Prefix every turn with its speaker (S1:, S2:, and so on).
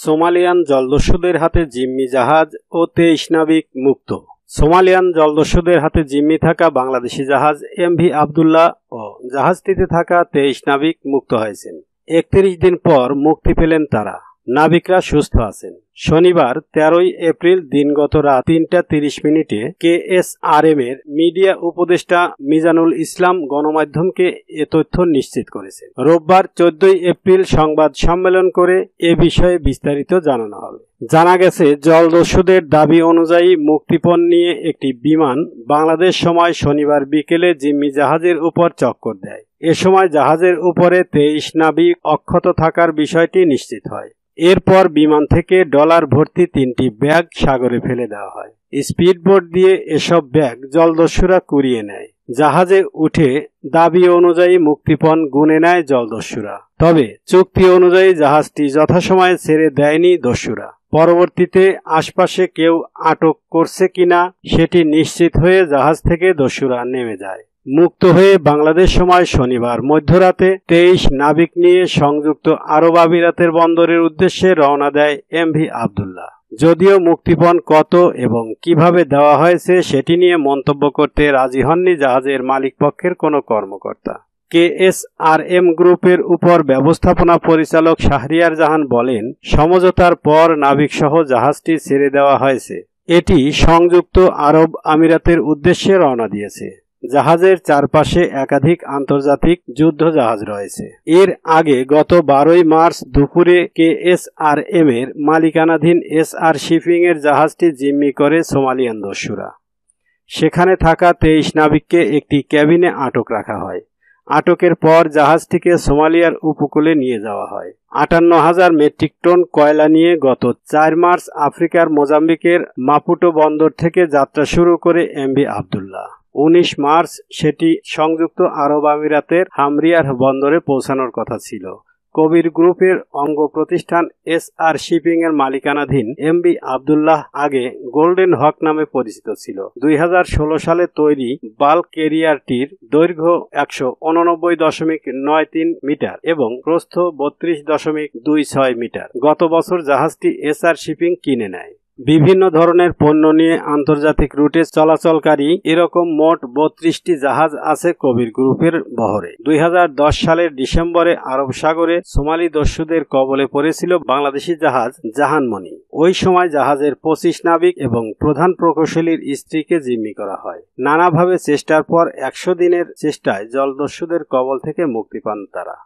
S1: Somalian জলদস্যুদের হাতে জিম্মি জাহাজ ও ২৩ নাবিক মুক্ত। সোমালিয়ান জলদস্যুদের হাতে জিম্মি থাকা বাংলাদেশি জাহাজ এমভি আবদুল্লাহ ও জাহাজটিতে থাকা ২৩ নাবিক মুক্ত হয়েছেন। ৩১ দিন পর মুক্তি পেলেন তারা। নাবিকরা সুস্থ আছেন। শনিবার ১৩ এপ্রিল দিনগত রাত ৩টা ৩০ মিনিটে কেএসআরএম এর মিডিয়া উপদেষ্টা মিজানুল ইসলাম গণমাধ্যমকে এ তথ্য নিশ্চিত করেছেন। রোববার ১৪ এপ্রিল সংবাদ সম্মেলন করে এ বিষয়ে বিস্তারিত জানানো হবে। জানা গেছে, জলদস্যুদের দাবি অনুযায়ী মুক্তিপণ নিয়ে একটি বিমান বাংলাদেশ সময় শনিবার বিকেলে জিম্মি জাহাজের উপর চক্কর দেয়। এ সময় জাহাজের উপরে ২৩ নাবিক অক্ষত থাকার বিষয়টি নিশ্চিত হয়। এরপর বিমান থেকে ডলার ভর্তি ৩টি ব্যাগ সাগরে ফেলে দেওয়া হয়। স্পিডবোট দিয়ে এসব ব্যাগ জলদস্যুরা কুড়িয়ে নেয়। জাহাজে উঠে দাবি অনুযায়ী মুক্তিপণ গুনে নেয় জলদস্যুরা। তবে চুক্তি অনুযায়ী জাহাজটি যথাসময়ে ছেড়ে দেয়নি দস্যুরা। পরবর্তীতে আশপাশে কেউ আটক করছে কিনা সেটি নিশ্চিত হয়ে জাহাজ থেকে দস্যুরা নেমে যায়। মুক্ত হয়ে বাংলাদেশ সময় শনিবার মধ্যরাতে ২৩ নাবিক নিয়ে সংযুক্ত আরব আমিরাতের বন্দরের উদ্দেশ্যে রওনা দেয় এমভি আবদুল্লাহ। যদিও মুক্তিপণ কত এবং কিভাবে দেওয়া হয়েছে সেটি নিয়ে মন্তব্য করতে রাজি হননি জাহাজের মালিকপক্ষের কোনো কর্মকর্তা। কেএসআরএম গ্রুপের উপর ব্যবস্থাপনা পরিচালক শাহরিয়ার জাহান বলেন, সমঝোতার পর নাবিকসহ জাহাজটি ছেড়ে দেওয়া হয়েছে। এটি সংযুক্ত আরব আমিরাতের উদ্দেশ্যে রওনা দিয়েছে। জাহাজের চারপাশে একাধিক আন্তর্জাতিক যুদ্ধ জাহাজ রয়েছে। এর আগে গত ১২ মার্চ দুপুরে কেএসআরএম এর মালিকানাধীন এসআর শিপিং এর জাহাজটি জিম্মি করে সোমালিয়ান দস্যুরা। সেখানে থাকা ২৩ নাবিককে একটি ক্যাবিনে আটক রাখা হয়। আটকের পর জাহাজটিকে সোমালিয়ার উপকূলে নিয়ে যাওয়া হয়। ৫৮,০০০ মেট্রিক টন কয়লা নিয়ে গত ৪ মার্চ আফ্রিকার মোজাম্বিকের মাপুটো বন্দর থেকে যাত্রা শুরু করে এমভি আবদুল্লাহ। ১৯ মার্চ সেটি সংযুক্ত আরব আমিরাতের হামরিয়ার বন্দরে পৌঁছানোর কথা ছিল। কবির গ্রুপের অঙ্গ প্রতিষ্ঠান এসআর শিপিং এর মালিকানাধীন এমভি আবদুল্লাহ আগে গোল্ডেন হক নামে পরিচিত ছিল। ২০১৬ সালে তৈরি বাল্ক ক্যারিয়ারটির দৈর্ঘ্য ১৮৯.৯৩ মিটার এবং প্রস্থ ৩২.২৬ মিটার। গত বছর জাহাজটি এসআর শিপিং কিনে নেয়। বিভিন্ন ধরনের পণ্য নিয়ে আন্তর্জাতিক রুটে চলাচলকারী এরকম মোট ৩২টি জাহাজ আছে কবির গ্রুপের বহরে। ২০১০ সালের ডিসেম্বরে আরব সাগরে সোমালি দস্যুদের কবলে পড়েছিল বাংলাদেশি জাহাজ জাহানমণি। ওই সময় জাহাজের ২৫ নাবিক এবং প্রধান প্রকৌশলীর স্ত্রীকে জিম্মি করা হয়। নানাভাবে চেষ্টার পর ১০০ দিনের চেষ্টায় জলদস্যুদের কবল থেকে মুক্তি পান তারা।